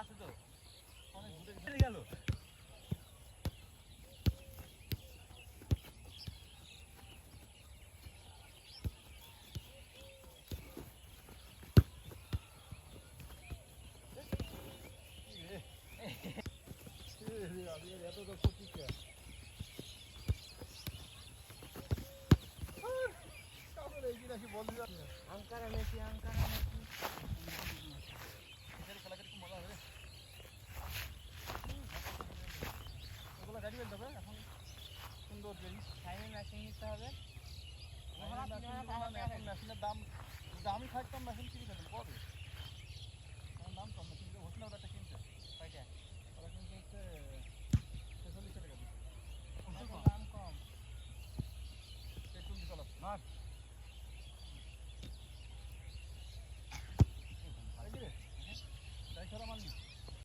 আছে তো অনেক ঘুরে গেল। আঙ্কারা মেশি আঙ্কারা মেশি খেলা খেলে খুব মজা হবে। ওগুলো গাড়ি বের দেবে এখন সুন্দর জিনিস। টাইমে মেশিন নিতে হবে। এখন মেশিনের দাম, যদি আমি থাকতাম মেশিন কিনে খেতাম কবে